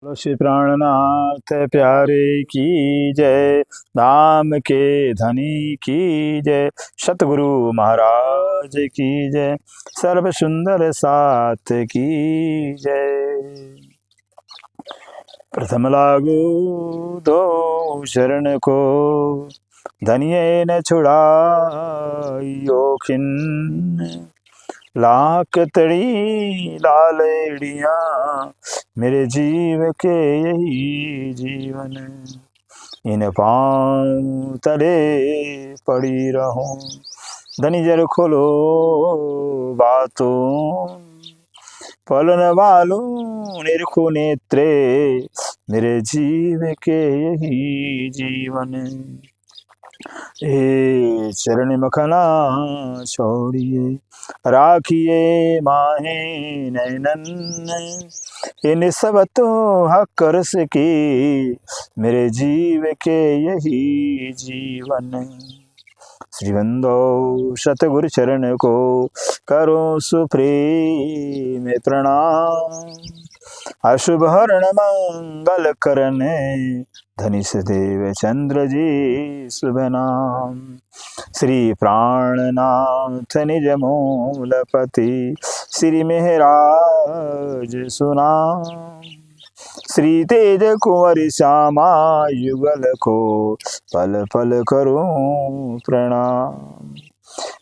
बोलो श्री प्राणनाथ प्यारे की जय, धाम के धनी की जय, सतगुरु महाराज की जय, सर्व सुंदर साथ की जय। प्रथम लागू दो शरण को, धनिये न छुड़ाइयो खिन, लाख तड़ी लालेड़िया मेरे जीव के यही जीवन, इन पाँव तले पड़ी रहूं, धनी जर खोलो बातों, फलन वालों निरखो नेत्रे मेरे जीव के यही जीवन, हे चरण मखना छोड़िए राखिए माहे नैनन, इन सब तो हक रस की मेरे जीव के यही जीवन। श्रीबंदो सतगुरु चरण को करो सुप्रेम प्रणाम, अशुभ हरण मंगल करने धनी सदेव चंद्र जी शुभ नाम। श्री प्राणनाथ निज मूलपति श्री मेहराज सुनाम, श्री तेज कुंवर श्यामा युगल को पल पल करूं प्रणाम,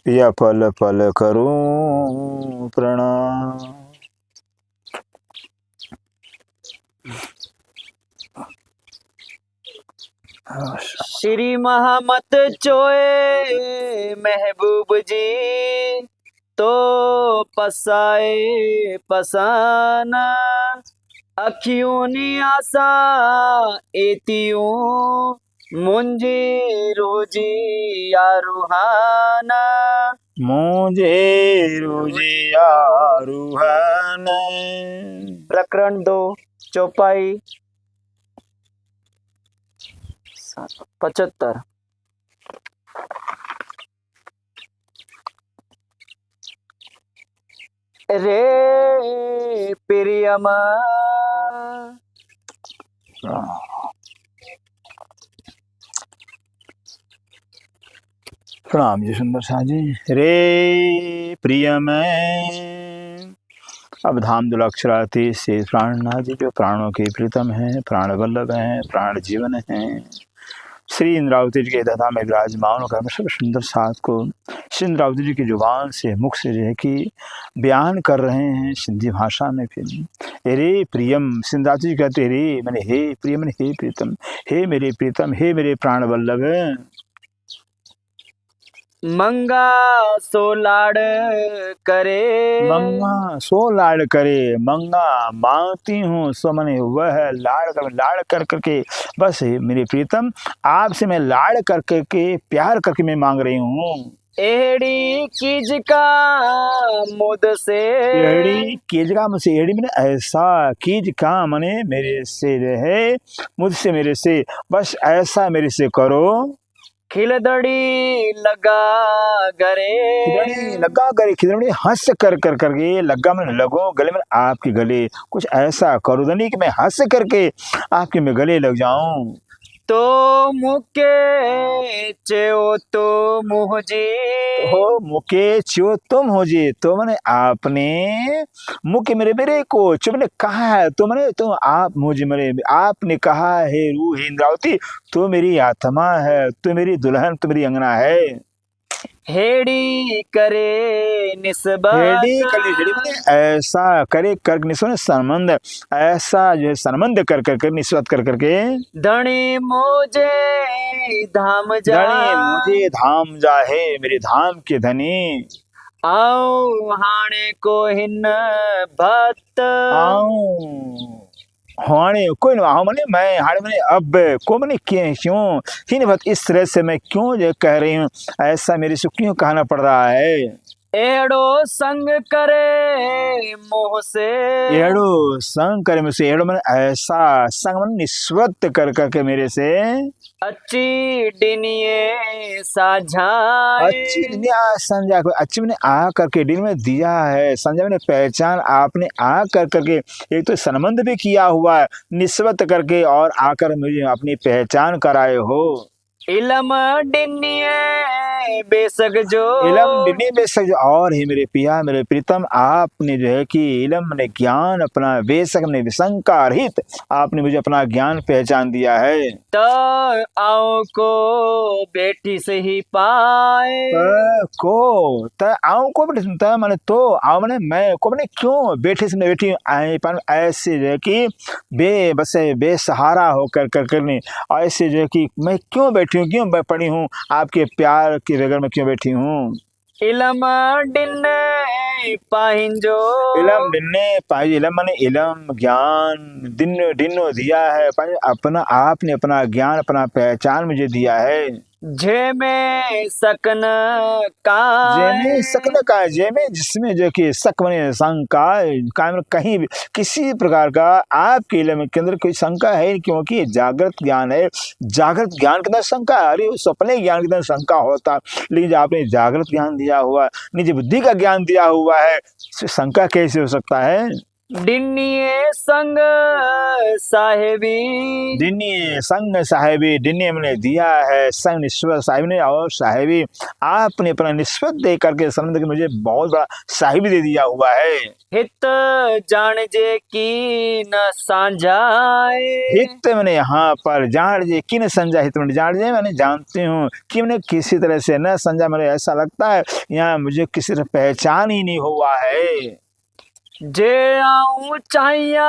या पल पल करूं प्रणाम। श्री महमत चोए महबूब जी तो पसाए पसाना, अखियों ने आशा एतियों मुंजे रोजी या रूहाना, मुझे रुजिया रूहान। प्रकरण 2 चौपाई 75। रे प्रियम प्रणाम जी सुंदर शाह जी। रे प्रिय में अब धाम दुलाक्षराती से प्राणनाथ जी जो प्राणों के प्रीतम हैं, प्राण वल्लभ हैं, प्राण जीवन हैं, श्री इंद्रावती जी के दधा में विराजमान होकर सब सुंदर साथ को श्री इंद्रावती जी की जुबान से मुख से जो है कि बयान कर रहे हैं सिंधी भाषा में। फिर रे प्रियम, सिंद्रावती जी कहते रे मैंने हे प्रिय मैंने हे प्रीतम, हे मेरे प्रीतम, हे मेरे प्राण वल्लभ। मंगा सो लाड़ करे, मंगा सो लाड़ करे, मंगा मांगती हूँ सो मने वह लाड़ कर करके, बस मेरे प्रीतम आपसे मैं लाड़ कर करके प्यार करके मैं मांग रही हूँ। एड़ी कीज का मुद से, एड़ी कीज का मुझसे, एड़ी मैंने ऐसा, कीज का मने मेरे से रहे, मुझसे मेरे से बस ऐसा मेरे से करो। खिलदड़ी लगा गरे, खिदड़ी लगा गले, खिदड़ी हंस कर कर करके, लगा मैंने लगो गले में आपके गले, कुछ ऐसा करो धनी कि मैं हंस करके आपके में गले लग जाऊं। तो मुके चो तो मुहजी, हो मुके चियो तुम हो जी, तो मैंने आपने मुके मेरे मेरे को चो मैंने कहा है, तो मैंने तो आप मुझे मेरे आपने कहा है रूह इंद्रावती तो मेरी आत्मा है, तो मेरी दुल्हन, तो मेरी अंगना है। हेड़ी करे निस्बत, हेड़ी कली, हेड़ी मैंने ऐसा करे कर निस्बत संबंध, ऐसा जो है संबंध कर कर कर निस्बत कर करके, धनी मुझे धाम जा, धनी मुझे धाम जा है मेरे धाम के धनी, आओ हाणे को हिन भक्त, आऊं हाणे कोई ना आओ मने मैं हाणे मने अब को मने क्यों हिन बात इस तरह से मैं क्यों जो कह रही हूँ, ऐसा मेरे से क्यों कहना पड़ रहा है। एड़ो संग करे मोह से एड़ो संग करे मुझसे, एड़ो मैंने ऐसा संग मन निस्वत कर करके मेरे से अच्छी डिनिए साझाए। अच्छी दुनिया संजा को अच्छी मैंने आ करके दिन में दिया है, संजा मैंने पहचान आपने आ कर करके एक तो संबंध भी किया हुआ है निस्वत करके और आकर मुझे अपनी पहचान कराए हो। इलम डिनिए बेसक जो इलम डिनी बेशक और ही मेरे पिया मेरे प्रीतम आपने जो है कि इलम ने ज्ञान अपना बेशक ने विशंका रहित आपने मुझे अपना ज्ञान पहचान दिया है। त आओ को बेटी से ही पाए। आओ को मैंने तो आओ मैंने मैं को मैंने क्यों बेटे से बेटी आए पर ऐसे जो है कि बस बेसहारा होकर कर करने ऐसे जो है कि मैं क्यों बैठी हूँ, क्यों पड़ी हूँ आपके प्यार के बगैर मैं क्यों बैठी हूँ। इलम डिन्ने पाहिंजो इलम डिन्ने पाई इलम माने इलम ज्ञान दिन डिनो दिया है अपना आपने अपना ज्ञान अपना पहचान मुझे दिया है। जे में सकन का जेमे सकन का जेमे जिसमें जो कि शक बने शंका कहीं भी किसी प्रकार का आपके इलम के अंदर कोई शंका है क्योंकि जागृत ज्ञान है। जागृत ज्ञान के अंदर शंका अरे सपने ज्ञान के अंदर शंका होता, लेकिन जब आपने जागृत ज्ञान दिया हुआ निज बुद्धि का ज्ञान दिया हुआ है शंका कैसे हो सकता है। डिन्निए संग साहेबी दिन्नी संग साहेबी दिन्नी हमने दिया है संग निस्वत साहिब ने और साहेबी आपने अपना निस्वत दे करके समझ के मुझे बहुत बड़ा साहिब दे दिया हुआ है। हित जान जे की न साझाए। हित मैंने यहाँ पर जान जे की न संजा हित मैंने जान जे मैंने जानती हूँ कि मैंने किसी तरह से न संजा। मैंने ऐसा लगता है यहाँ मुझे किसी तरह पहचान ही नहीं हुआ है। जे आऊं चाहिया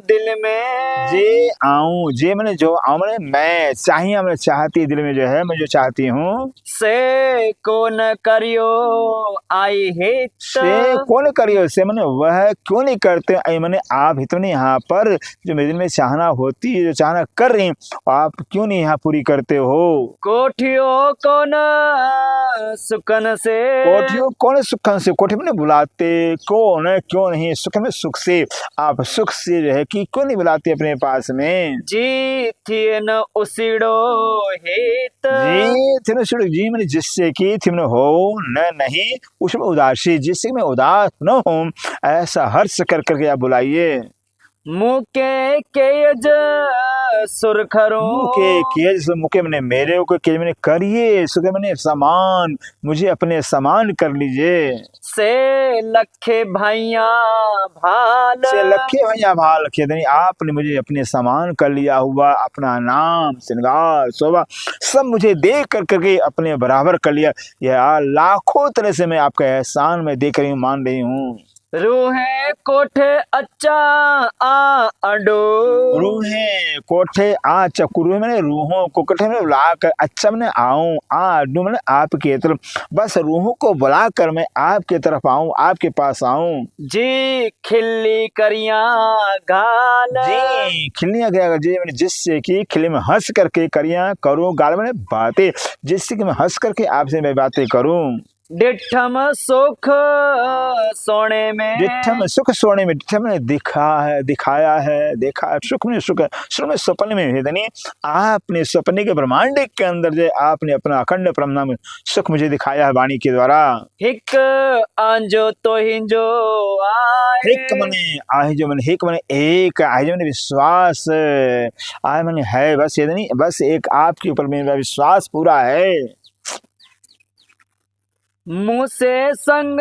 दिल में जे आऊं जे मैंने जो आऊं मैंने मैं चाहिए मैंने चाहती दिल में जो है मैं जो चाहती हूँ से कौन करियो आई हित से कौन करियो से मैंने वह क्यों नहीं करते आई मैंने आप हित ने यहाँ पर जो मेरे दिल में चाहना होती है जो चाहना कर रही आप क्यों नहीं यहाँ पूरी करते हो। कोठियो कौन सुकन से कोठियो कौन सुखन से कोठी मैंने बुलाते कौन क्यों नहीं सुख में सुख से आप सुख से जो है कि क्यों नहीं बुलाते अपने पास में। जी थी न उसीड़ो हित जी मैंने जिससे कि थी हो न नहीं उसमें उदासी जिससे मैं उदास न हूँ ऐसा हर्ष कर करके आप बुलाइए। मुके केज सुरखरो मुके मैंने मेरे को के मैंने करिए सुखे मैंने समान मुझे अपने समान कर लीजिए। से लखे भैया भाल से लखे भैया भाल लखे आपने मुझे अपने समान कर लिया हुआ अपना नाम श्रृंगार शोभा सब मुझे देख कर करके अपने बराबर कर लिया। यह लाखों तरह से मैं आपका एहसान में देख रही हूँ मान रही हूँ। रूहे कोठे अच्छा आ अडो रूहे कोठे आ चकुरू मैंने रूहों को कोठे में बुला कर अच्छा मैंने आऊं आ अड्डू मैंने आपके तरफ बस रूहों को बुला कर मैं आपके तरफ आऊं आपके पास आऊं। जी खिल्ली करिया गाल जी खिलियां गया जी मैंने जिससे कि खिले में हंस करके करिया करूं गाल मैंने बातें जिससे कि मैं हंस करके आपसे मैं बातें करूं। डिठम सुख सोने में डिठम सुख सोने में डिठम ने दिखाया है देखा सुख में सुख सुख में सपने में है आपने सपने के ब्रह्मांड के अंदर जो आपने अपना अखंड ब्रह्म सुख मुझे दिखाया है वाणी के द्वारा। हिक आंजो तो हिंजो आए हिक मने आए जो मैंने हिक मने एक आए जो मैंने विश्वास आए मैंने है बस ये नहीं बस एक आपके ऊपर मेरा विश्वास पूरा है। मुझसे संग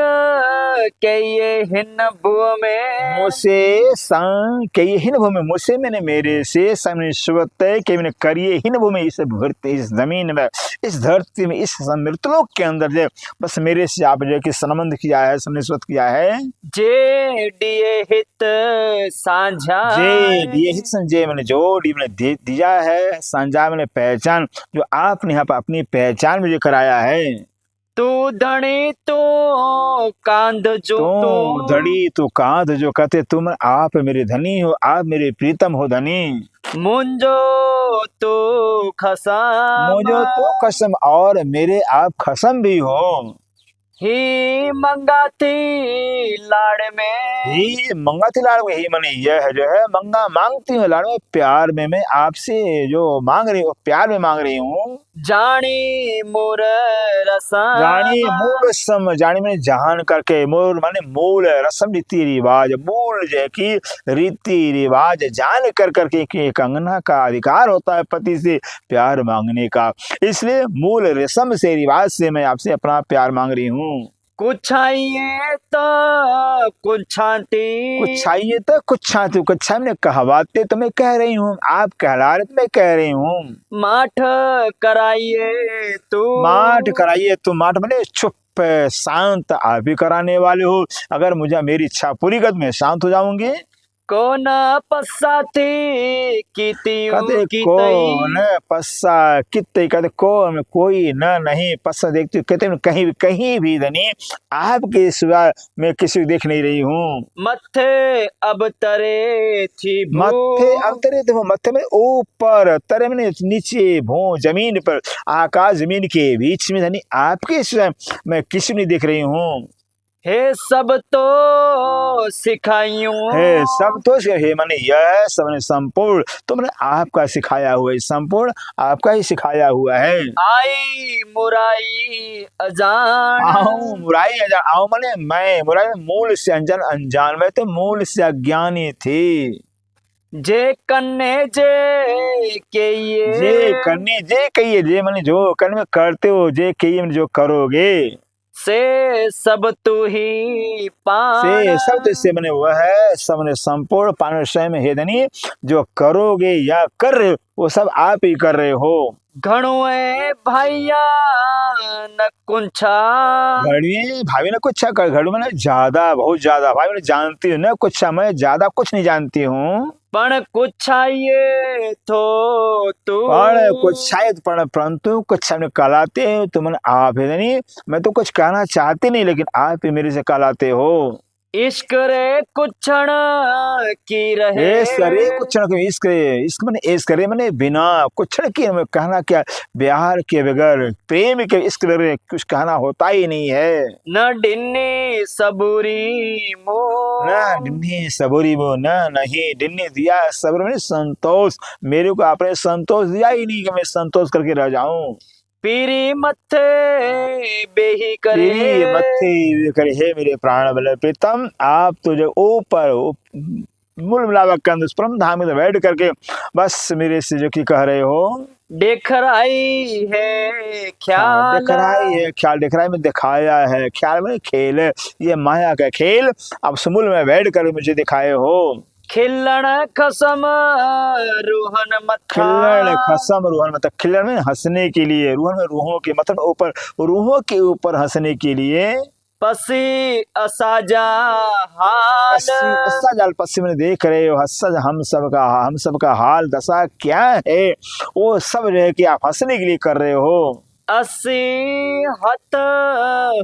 के ये हिन भुव में मुझसे संग के ये हिन भूमि में मुझसे मैंने मेरे से समृत के मैंने करिए हिन भूमि इस धरती इस जमीन में इस धरती में इस मृतलोक के अंदर जो बस मेरे से आप जो कि संबंध किया है समृत किया है। जे दिए हित साझा जे दिए हित संजय मैंने जो डी मैंने दिया है संजा मैंने पहचान जो आपने यहाँ पर अपनी पहचान मुझे कराया है। तू धनी तो कांध जो तू धड़ी तू कांध जो कहते तुम आप मेरे धनी हो आप मेरे प्रीतम हो धनी। मुंजो तो खसम मुझो तो कसम और मेरे आप खसम भी हो। ही मंगाती लाड़ में, ही मंगाती लाड़ में, ही माने यह है जो है मंगा मांगती हूँ, लाड़ में प्यार में मैं आपसे जो मांग रही हूँ, प्यार में मांग रही हूँ। जानी मोर रसम, जानी मूल रसम, जानी मैंने जहान करके, मूल माने मूल, रसम रीति रिवाज, मूल जो है कि रीति रिवाज जान कर करके कि एक अंगना का अधिकार होता है पति से प्यार मांगने का, इसलिए मूल रसम से रिवाज से मैं आपसे अपना प्यार मांग रही हूँ। कुछ चाहिए तो कुछ छांटी, कुछ चाहिए तो कुछ छाती, कुछ छाई मैंने कहवाते तो मैं कह रही हूँ, आप कहला रहे तो मैं कह रही हूँ। माठ कराइए तू, माठ कराइए तो, माठ मैंने चुप शांत आप ही कराने वाले हो, अगर मुझे मेरी इच्छा पूरी कर मैं शांत हो जाऊंगी। कौन पसाती कहते कौन पस्सा कितने, कहते कौन कोई न नहीं पस्सा देखती, कहते कहीं कहीं भी धनी आपके सिवा मैं किसी को देख नहीं रही हूँ। मत्थे अब तरे थी भू, मत्थे अब तरे थे, मत्थे में ऊपर, तरे में नीचे, भू जमीन पर, आकाश जमीन के बीच में धनी आपके सिवा मैं किसी नहीं देख रही हूँ। हे सब तो सिखाइयूं, है सब तो है माने यह सबने संपूर्ण तुमने आपका सिखाया हुआ है, संपूर्ण आपका ही सिखाया हुआ है। आई मुराई अजान, आओ मुराई अजान, आओ माने मैं, मुराई मूल से अनजान, अनजान में तो मूल से अज्ञानी थी। जे कन्ने जे के जे करने जे कहिए, जे माने जो करने में करते हो, जे कहिए माने जो करोगे, से सब तू ही पान, से सब तो इससे बने हुआ है, सबने संपूर्ण पान स्वयं में हेदनी, जो करोगे या कर रहे हो वो सब आप ही कर रहे हो। घणुए भैया न कुंछा, घड़ी भाभी ने कुछ कर, घड़ी में ज्यादा बहुत ज्यादा, भाभी ने जानती हूँ ना कुछ, मैं ज्यादा कुछ नहीं जानती हूँ। पण कुछ चाहिए तो तू, पर कुछ शायद पर परंतु कुछ हमने कहलाते हो तुम, आप है नहीं, मैं तो कुछ कहना चाहती नहीं लेकिन आप ही मेरे से कहलाते हो। इश्क रे कुछण की रहे, इश्क रे कुछ न, इश्क इश्क मैंने इश्क रे मैंने बिना कुछ न किए, मैं कहना क्या, प्यार के बगैर प्रेम के इश्क रे कुछ कहना होता ही नहीं है। न डिन्नी सबूरी मो, ना डिन्नी सबूरी वो ना, नहीं डिन्नी दिया सब्र मैंने संतोष, मेरे को आपने संतोष दिया ही नहीं कि मैं संतोष करके रह जाऊं। पीरी मत्थे बेही करे, तेरी मत्थे करे, हे मेरे प्राण बल प्रीतम, आप तो जो ऊपर मूल मिलावा कंद परम धाम में बैठ करके बस मेरे से जो कि कह रहे हो, देख रही है ख्याल, देख रहा है ख्याल, देख रहा है मैं दिखाया है, ख्याल में खेल है, ये माया का खेल अब समूल में बैठ कर मुझे दिखाए हो। खिल्लण खसम रोहन मत्था, खिल्लण खसम रूहन, मतलब खिल्लण में हंसने के लिए, रूहन में रूहों के मतलब ऊपर, रूहों के ऊपर हंसने के लिए, पसी असाजा हाल, हस्सा जाल पश्चिम में देख रहे हो, हस्सा हम सबका हाल दशा क्या है, वो सब जो है कि आप हंसने के लिए कर रहे हो। अस्सी हत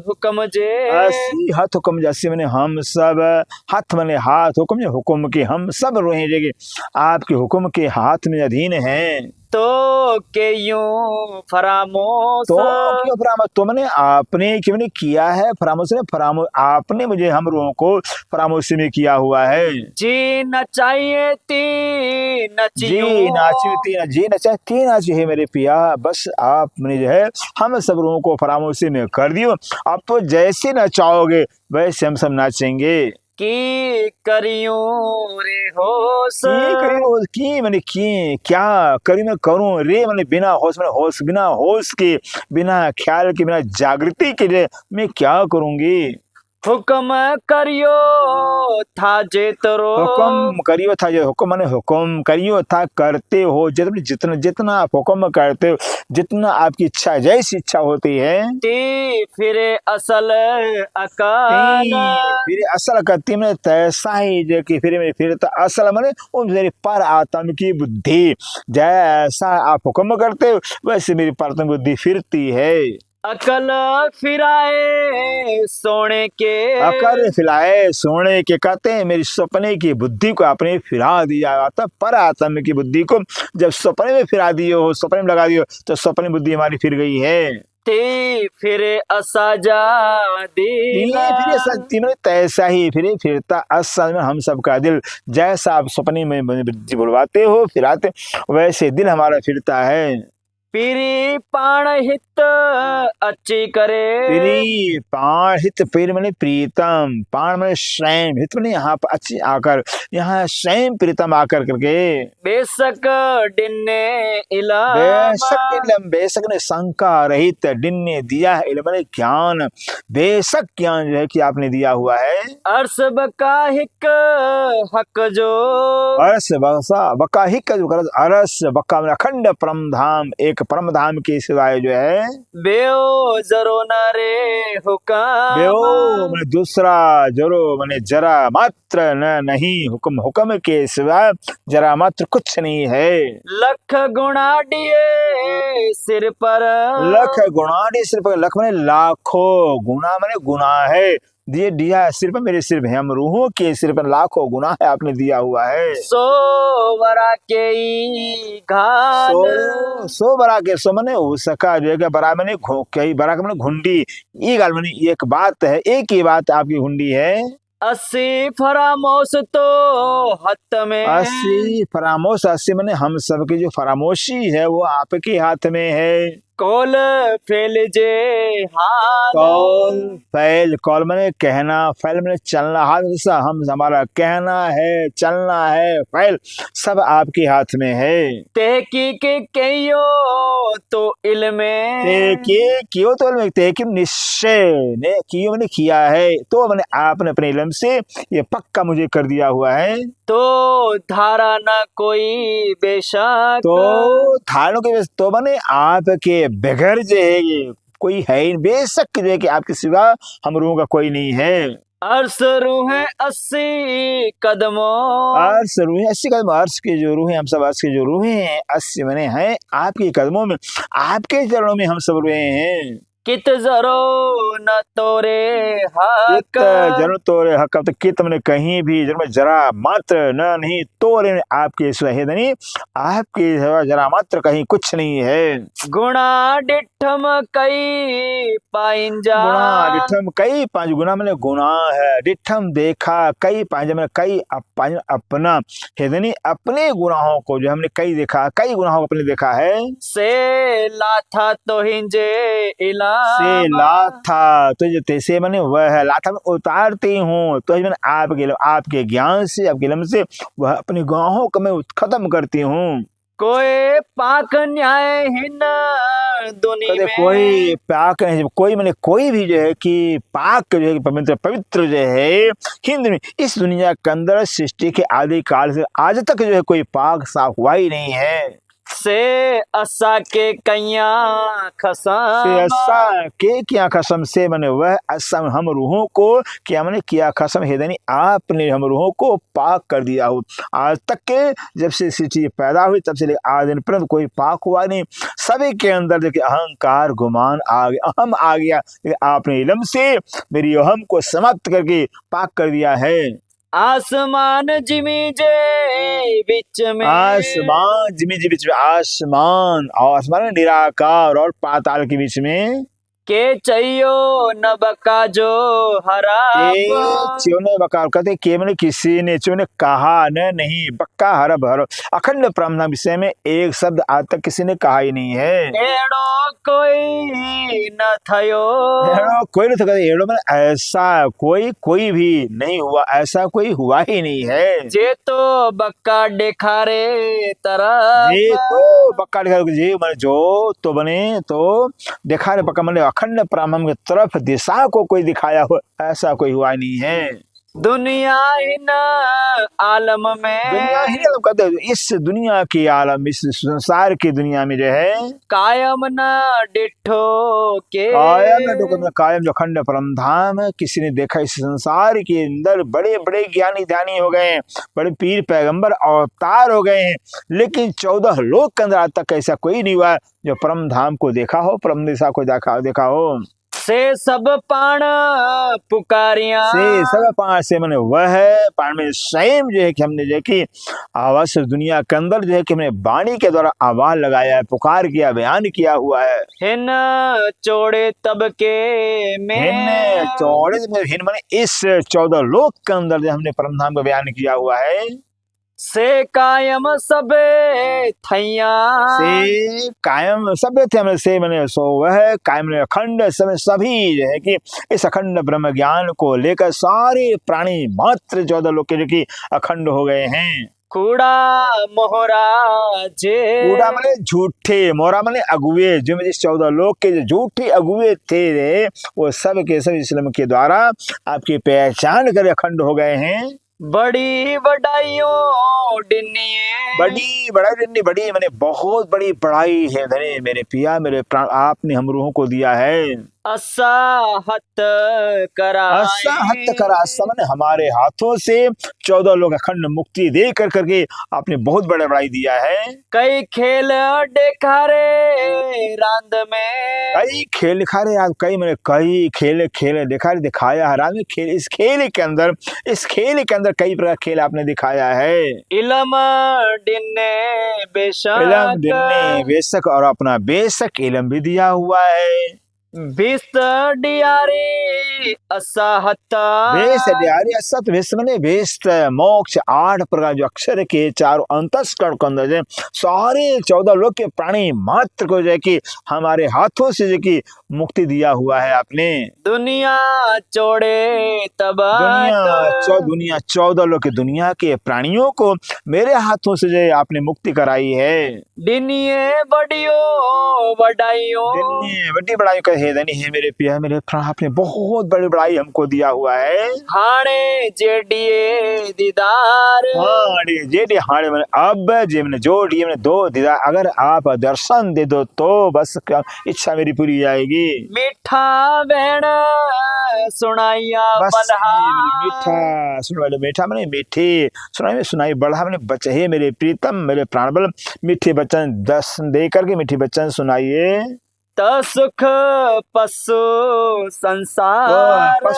हुक्म जे, अस्सी हाथ हुक्म जैसे मैंने हम सब, हाथ मैंने हाथ, हुक्म जो हुक्म के, हम सब रोहे जगह आपके हुक्म के हाथ में अधीन हैं। तो के यूं फरामोश, तो क्यों फरामोश, तो मैंने आपने क्यों नहीं किया है फरामोश ने, फरामोश आपने मुझे हम लोगों को फरामोशी में किया हुआ है। जी नचाइए ती नचियो, जी नाची तीन, जी नचा तीन नाची है मेरे पिया, बस आपने जो है हम सब लोगों को फरामोशी में कर दियो, आप तो जैसे नचाओगे वैसे हम सब नाचेंगे। की करियूं रे होश, की मैंने की क्या करी मैं करूं रे, मैंने बिना होश, मैंने होश बिना होश के, बिना ख्याल के, बिना जागृति के लिए मैं क्या करूंगी। हुक्म करियो था जेतरो, हुक्म करियो था, जो हुक्म मैंने हुक्म करियो था, करते हो जितना जितना जितना आप हुक्म करते हो, जितना आपकी इच्छा जैसी इच्छा होती है, ती फिर असल अकाल, फिर असल करती मैंने तैसा ही जो कि फिर तो असल मैंने उन मेरी पर आत्म की बुद्धि, जैसा आप हुक्म करते हो वैसे मेरी पर आत्म बुद्धि फिरती है। अकल फिराए सोने के, अकल फिराए सोने के, कहते हैं मेरी सपने की बुद्धि को आपने फिरा दिया, अतः पर आत्म की बुद्धि को जब सपने में फिरा दिए हो, सपने में लगा दियो तो सपने बुद्धि हमारी फिर गई है। ते फिरे असाजा दिल। फिर सत्य में तैसा ही फिरता असल में हम सबका दिल। जैसा आप सपने में बुद्धि बुलवाते हो फिराते, वैसे दिल हमारा फिरता है। पीरी पाण हित अच्छी करे। प्री पाण हित, पीर मैंने प्रीतम, पाण मैंने स्वयं, हित मैंने यहाँ पर अच्छी आकर, यहाँ स्वयं प्रीतम आकर करके। बेसक डिन्ने इलाम। बेशक इलम, बेशक ने शंका रहित, डिन्ने दिया है इल्म ने ज्ञान, बेशक ज्ञान जो है कि आपने दिया हुआ है। अर्स बका हिक हक जो। अरस बसा बका हिक जो कर, अरस बका में अखंड परम धाम, एक परम धाम के सिवाय जो है बेओ जरो न रे हुक्म। बेओ मैंने दूसरा, जरो मैंने जरा मात्र न नहीं, हुक्म हुक्म के सिवाय जरा मात्र कुछ नहीं है। लख गुणा दिए सिर पर। लख गुणा दिए सिर पर, लख मैंने लाखों, गुना मैंने गुना है, दिए दिया है सिर पर, मेरे सिर पे, हम रूहों के सिर पर लाखों गुना है आपने दिया हुआ है। सो वरा के घान। सो बरा के, सो मैंने उसका जो है बरा मैंने कई बरा मैंने घुंडी, ये गाल मैंने एक बात है, एक ही बात आपकी घुंडी है। 80 फरामोश तो हाथ में। 80 फरामोश, 80 मैंने हम सबकी जो फरामोशी है वो आपके हाथ में है। कौल फैल जे हाथ। कौल फैल, कौल मैंने कहना, फैल मैंने चलना, हाथ जैसा हम हमारा कहना है, चलना है, फैल सब आपके हाथ में है। तहकीक कयो तो इल्म। कियो तो इल्म, तहकीक निश्चय ने कियो मैंने किया है, तो मैंने आपने अपने इल्म से ये पक्का मुझे कर दिया हुआ है। तो धारा न कोई बेशक। तो धारणों के, तो मैंने आपके बगैर जो है ये कोई है ही, बेशक जो है कि आपके सिवा हम लोगों का कोई नहीं है। अर्श रूह 80 कदमों। अर्श रूह 80 कदम, अर्श के जो रूह हैं हम सब, अर्श के जो रूह हैं 80 मैंने हैं आपके कदमों में, आपके चरणों में हम सब रूह हैं। कित जरो न तोरे हक। जरूर तोरे हक, तो कित मैंने कहीं भी जरूर जरा मात्र न नहीं, तोरे आपके सहेद नहीं, आपके जरा मात्र कहीं कुछ नहीं है। गुणा डिठम कई पाइंजा। गुणा डिठम कई पांच, गुना मैंने गुना है, डिठम देखा, कई पांच मैंने कई अपना हेदनी, अपने गुनाहों को जो हमने कई देखा, कई गुनाहों को अपने देखा है। से लाथा तो हिंजे इला। से लाथा, तो जो तैसे मैंने वह है, लाथा में उतारती हूँ, तो मैंने आपके ज्ञान से, आपके इल्म से वह अपने गुनाहों को मैं खत्म करती हूँ। कोई पाक न्याय हिन दुनिया में। कोई पाक नहीं, कोई मैंने कोई भी जो है कि पाक जो है पवित्र, पवित्र जो है हिंद, इस दुनिया के अंदर सृष्टि के आदि काल से आज तक जो है कोई पाक साफ हुआ ही नहीं है। से असा के कैया खसम। से असा के क्या खसम, से मैंने वह असम हम रूहों को क्या मैंने किया खसम है, यानी आपने हम रूहों को पाक कर दिया हो। आज तक के जब से सृष्टि पैदा हुई तब से आज दिन पर्यंत कोई पाक हुआ नहीं, सभी के अंदर देखिए अहंकार गुमान आ गया, अहम आ गया, आपने इल्म से मेरी अहम को समाप्त करके पाक कर दिया है। आसमान जिमी जे बीच में। आसमान जिमी जी बीच में, आसमान और आसमान निराकार और पाताल के बीच में। के चयो न बका जो हरा। ने बका कहते के मैंने किसी ने चो ने कहा न नहीं, बक्का हरब हर अखंड ब्रह्म विषय में एक शब्द आज तक किसी ने कहा ही नहीं है। एड़ो कोई न थयो। एड़ो कोई नहीं था, एड़ो में ऐसा कोई भी नहीं हुआ, ऐसा कोई हुआ ही नहीं है। जे तो बक्का दिखारे तरह। ये तो बक्का दिखा, जी मैंने जो तो बने तो दिखा रहे, बक्का मैंने अखंड ब्रह्म की तरफ दिशा को कोई दिखाया हो, ऐसा कोई हुआ नहीं है। दुनिया ही न आलम में। दुनिया ही आलम कहते हैं, इस दुनिया की आलम, इस संसार की दुनिया में जो है कायम न डिठो के। कायम जो अखंड परम धाम है, किसी ने देखा इस संसार के अंदर बड़े बड़े ज्ञानी ध्यानी हो गए हैं, बड़े पीर पैगंबर अवतार हो गए हैं, लेकिन 14 लोक के अंदर आज तक ऐसा कोई नहीं हुआ जो परम धाम को देखा हो, परम दिशा को देखा हो। से सब पाण पुकारिया। से सब पाण से मैंने वह पाण में स्वयं जो है कि हमने जो है कि आवाज से दुनिया के अंदर जो है कि हमने वाणी के द्वारा आवाज लगाया है, पुकार किया, बयान किया हुआ है। हिन चौड़े तब के में हिन चौड़े में हिन माने इस 14 लोक के अंदर जो हमने परम धाम का बयान किया हुआ है। से कायम सबे थैया। से कायम सब थे हमने से मैंने सो वह कायम ने अखंड समय सभी जो है कि इस अखंड ब्रह्म ज्ञान को लेकर सारे प्राणी मात्र 14 लोग के जो कि अखंड हो गए हैं। कूड़ा मोहरा जे कूड़ा माने झूठे, मोहरा माने अगुए, जो जिस 14 लोग के जो झूठे अगुए थे रे, वो सब के सब इस्लाम के द्वारा आपकी पहचान कर अखंड हो गए हैं। बड़ी बड़ाइयों डिन्निए। बड़ी बड़ाई डिन्नी, बड़ी मैंने बहुत बड़ी बड़ाई है धने मेरे पिया मेरे प्राण आपने हम रूहों को दिया है। असाहत कराए। असाहत करा मैंने हमारे हाथों से 14 लोग अखंड मुक्ति दे कर करके आपने बहुत बड़ा बड़ाई दिया है। कई खेल देखारे रांद में। कई खेल दिखारे आप कई मैंने कई खेल खेल दिखाया है रात में। खेल इस खेल के अंदर कई प्रकार खेल आपने दिखाया है। इलम डिन्ने बेशक। इलम डिन्ने बेशक और अपना बेशक इलम भी दिया हुआ है। बेस्त डियारे असाहता। बेस्त डियारे असत बेस्त मैंने बेस्त मोक्ष 8 प्रकार जो अक्षर के चारों अंतस्करण के अंदर सारे 14 लोग के प्राणी मात्र को जो है कि हमारे हाथों से जो कि मुक्ति दिया हुआ है आपने। दुनिया चौड़े तब दुनिया 14 लोग के दुनिया के प्राणियों को मेरे हाथों से जो आपने मुक्ति कराई है। डिनिये बड़ियो बड़ाइयो। बड़ी बड़ाई का है धनी है मेरे पिया मेरे प्राण आपने बहुत बड़ी बड़ाई हमको दिया हुआ है। हाणे जेडिए दीदार। हाणे जेडी हाणे मैंने अब जे मैंने जोड़ी मैंने दो दीदार अगर आप दर्शन दे दो तो बस इच्छा मेरी पूरी जाएगी। मीठा बहन सुनाइया मीठा सुनाई मीठा मैंने मीठे सुनाई में सुनाई बढ़ा मैंने बचे मेरे प्रीतम मेरे प्राणबल मीठे बच्चन 10 दे करके मीठे बच्चन सुनाइए। सुख पशु संसार।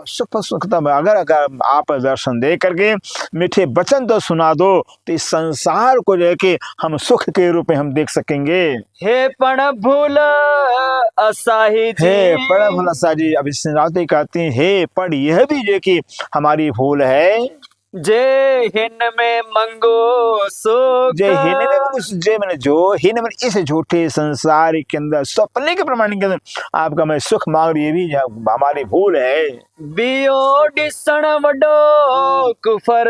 सुख सुख अगर आप दर्शन दे करके मीठे वचन तो सुना दो तो इस संसार को जो है कि हम सुख के रूप में हम देख सकेंगे। हे पण भूल असाही जी। हे पण भूल असाही अब इस रात कहती हैं हे पण यह भी जो कि हमारी भूल है। जे हिन में मंगो सुख। जे हिन में जे मैंने जो हिन में इस झूठे संसार के अंदर सपने के प्रमाण के अंदर आपका मैं सुख मांग ये भी हमारी भूल है। बियो डिसण वडो कुफर।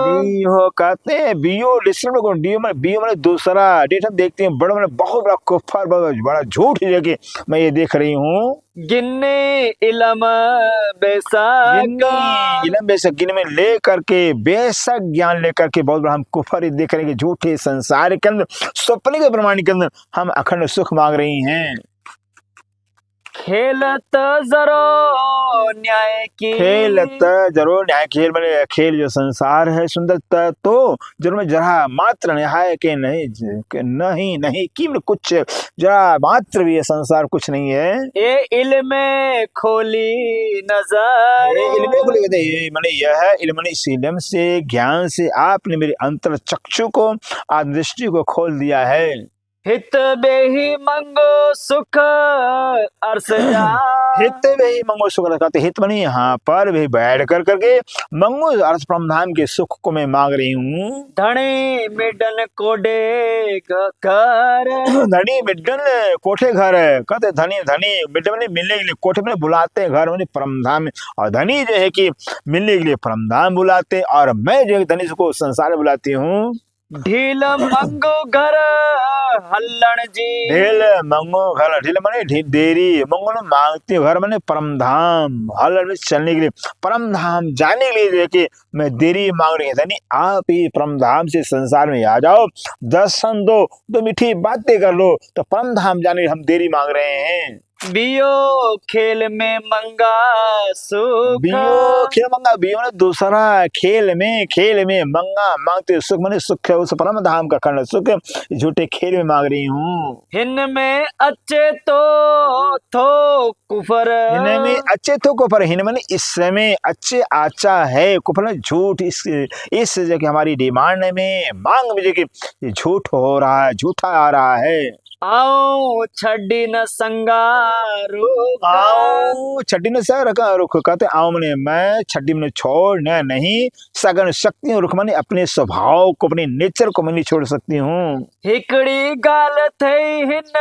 बियो कहते हैं बियो डिसण को बियो मैंने दूसरा डेट हम देखते हैं बड़ा मैंने बहुत बड़ा कुफर बड़ा झूठ है कि मैं ये देख रही हूँ। गिन्ने इलम बेशक। इलम बेशक गिन में ले करके बेशक ज्ञान लेकर के बहुत बड़ा हम कुफर देख रहे हैं कि झूठे संसार के अंदर सपने के प्रमाण के अंदर हम अखंड सुख मांग रही हैं। खेलत जरो न्याय की। खेलत जरो न्याय खेल मैंने खेल जो संसार है सुंदर तो जरूर में जरा मात्र न्याय के नहीं नहीं कि कुछ जरा मात्र भी ये संसार कुछ नहीं है। ये इल्म खोली नजर। इल्म खोली मैंने यह है इल्म इस इल्म से ज्ञान से आपने मेरे अंतर चक्षु को दृष्टि को खोल दिया है। हित बेही मंगो सुख अर्स जा। हित बेही मंगो सुख कहते हित बनी यहाँ पर भी बैठ कर करके मंगो अर्थ परमधाम के सुख को मैं मांग रही हूँ। धनी मिडन कोडे घर। धनी मिडन कोठे घर कहते धनी धनी मिडन में मिलने के लिए कोठे में बुलाते घर में परमधाम और धनी जो है कि मिलने के लिए परमधाम बुलाते और मैं जो है धनी को संसार बुलाती हूँ। ढील मंगो घर हल्लण जी। ढील मंगो घर ढील माने देरी मंगो ने मांगती घर माने परमधाम हल्लण में चलने के लिए परमधाम जाने के लिए कि मैं देरी मांग रही है। आप ही परमधाम से संसार में आ जाओ दर्शन दो तो मीठी बातें कर लो तो परमधाम जाने हम देरी मांग रहे हैं। बियो खेल में मंगा सुख। बियो खेल मंगा, बियो ने दूसरा, खेल में मंगा, मांगते सुख माने सुख है उस परम धाम का खंड सुख, झूठे खेल में मांग रही हूँ। हिन में अच्छे तो कुफर। हिन में अच्छे तो कुफर, हिन माने इसमें अच्छे आचा है, कुफर ने झूठ, इस जगह हमारी डिमांड में मांग में कि झूठ हो रहा है, झूठा आ रहा है। आओ छड़ी न संगारो, आओ छड्डी ने सर रखा रुख, कहते आओ मने मैं, छड्डी में छोड़ न नहीं, सगन शक्ति रुख माने अपने स्वभाव को, अपने नेचर को मैं नहीं छोड़ सकती हूँ। हिकड़ी गाल थई हिन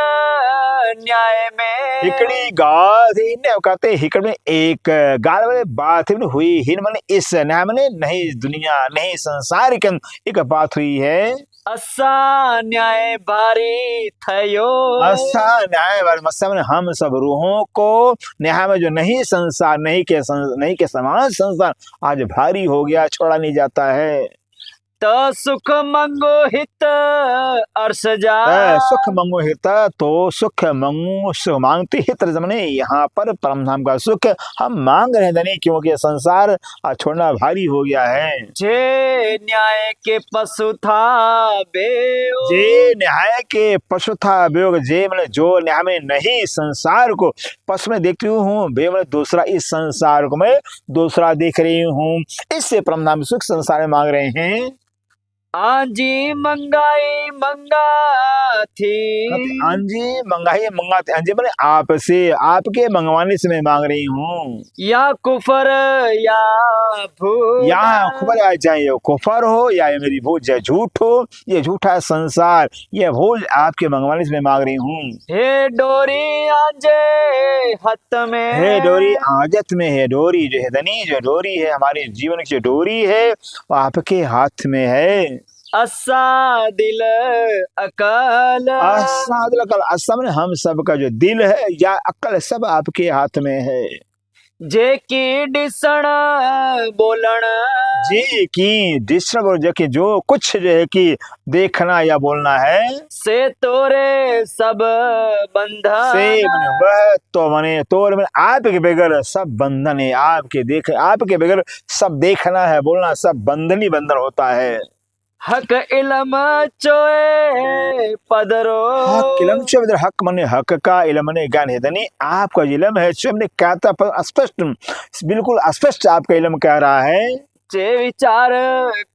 न्याय में। हिकड़ी गाल थी ने, कहते हिकड़ में एक गाल वाले बात हुई, हिन माने इस, न्याय माने नहीं दुनिया नहीं संसार के एक बात हुई है। असा न्याय भारी थयो। असा न्याय वाले मस्सा में हम सब रूहों को न्याय में जो नहीं संसार, नहीं के समान संसार आज भारी हो गया, छोड़ा नहीं जाता है। तो सुख मंगो हित अर्श जा। सुख मंगो हित, तो सुख मंगो, सुख मांगते हित जमने, यहाँ पर परम धाम का सुख हम मांग रहे हैं, क्योंकि संसार छोड़ना भारी हो गया है। जे न्याय के पशु था बेयोग। जे न्याय के पशु था बेयोग, जे मैंने जो न्याय में नहीं संसार को पशु में देखती हूँ, बे मैंने दूसरा, इस संसार को मैं दूसरा देख रही हूँ, इससे परम धाम सुख संसार में मांग रहे हैं। आंजी मंगाई मंगा थी। आंजी मंगाई मंगाते, आंजी मैंने आपसे, आपके मंगवाने से मैं मांग रही हूँ। या कुफर या भूल, या कुफर आ जाए, कुफर हो या मेरी भूल, चाहे झूठ हो, ये झूठा संसार, ये भूल आपके मंगवाने से मैं मांग रही हूँ। हे डोरी आजे हत में। हे डोरी आजत में है, डोरी जो है धनी, जो डोरी है हमारे जीवन की जो डोरी है वो आपके हाथ में है। असा दिल अकल। असा दिल अकल, असा में हम सब का जो दिल है या अकल सब आपके हाथ में है। जे की डिसण बोलण। जे की डिस्टर्ब, जो कि जो कुछ जो है कि देखना या बोलना है, से तोरे सब बंधन। से मने वह, तो मने तोर में आपके बगैर सब बंधन है, आपके देख, आपके बगैर सब देखना है बोलना सब बंधन ही बंधन होता है। हक इलम चोए पदरो। हक इलम चोए पदरो, हक मने हक का, इलम मने ज्ञान है धनी, आपका इलम है, चोए मने कहता पर स्पष्ट, बिल्कुल स्पष्ट आपका इलम कह रहा है। जे विचार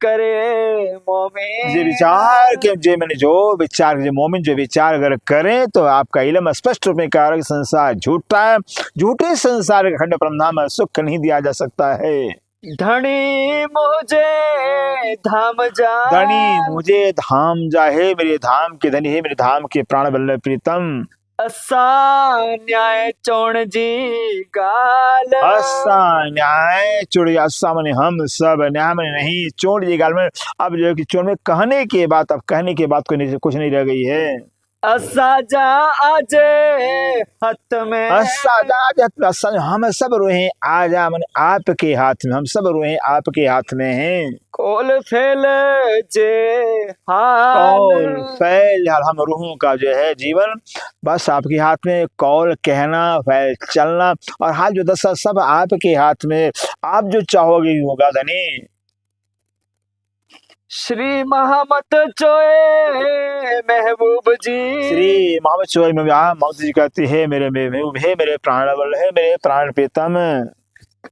करे मोमिन। जे विचार के, जे मैंने जो विचार, जो मोमिन जो विचार अगर करें तो आपका इलम स्पष्ट रूप में कह रहा है संसार झूठा है, झूठे संसार के खंड परम धाम में सुख नहीं दिया जा सकता है। धनी मुझे धाम जा। धनी मुझे धाम जा, है मेरे धाम के धनी, है मेरे धाम के प्राण बल्लभ प्रीतम। असा न्याय चोण जी गाल। असा न्याय चोड़, असा मने हम सब, न्याय मने नहीं, चोड़ जी गाल में, अब जो है कि चोड़ में कहने के बाद, अब कहने के बाद कुछ नहीं रह गई है। असा जा आजे हत में। असा जा आजे, हम सब रोहे आजा मने आपके हाथ में, हम सब रोहे आपके हाथ में हैं। कोल फैल जे हाल। कौल फैल, हम रूहों का जो है जीवन बस आपके हाथ में, कौल कहना, फैल चलना, और हाल जो दशा सब आपके हाथ में, आप जो चाहोगे होगा धनी। श्री मोहम्मद चोए महबूब जी। श्री मोहम्मद चोए मोहम्मद जी कहते हैं मेरे महबूब, है मेरे प्राण बल, है मेरे प्राण प्रीतम।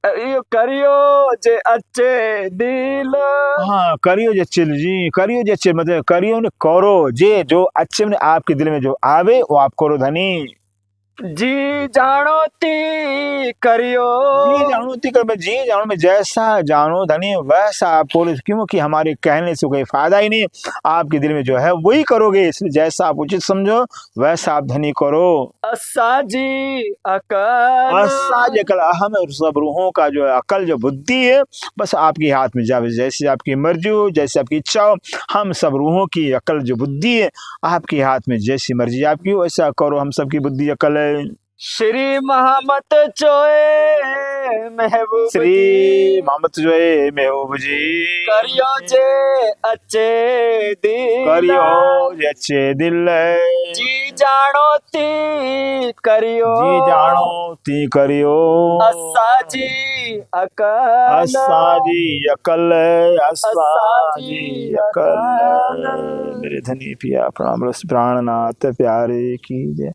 करियो जे अच्छे दिल। हाँ करियो जे अच्छे जी, करियो जे अच्छे मतलब करियो ने करो, जे जो अच्छे में आपके दिल में जो आवे वो आप करो धनी। जी जानो ती करियो। जी जानो ती कर, जी जानो में जैसा जानो धनी वैसा आप बोलो, क्योंकि हमारे कहने से कोई फायदा ही नहीं, आपके दिल में जो है वही करोगे, इसलिए जैसा आप उचित समझो वैसा आप धनी करो। असा जी अकल। असा जी अकल, अहम सब रूहों का जो अकल जो बुद्धि है बस आपके हाथ में जावे, जैसे आपकी मर्जी हो, जैसे आपकी इच्छा हो, हम सब रूहों की अकल जो बुद्धि है आपके हाथ में, जैसी मर्जी आपकी हो वैसा करो, हम सबकी बुद्धि अकल है। श्री मोहम्मद चोए महबूब। श्री मोहम्मद चोए महबूब जी। करियो जे अच्छे दिल। करियो जे अच्छे दिल। जी जानो ती करियो जी जानो ती करियो असा जी अकल असाजी अकल असाजी अकल मेरे धनी पिया प्रणाम प्राणनाथ प्यारे की जय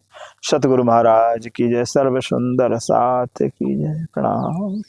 सतगुरु महाराज की जय सर्व सुंदर साथ की जय प्रणाम।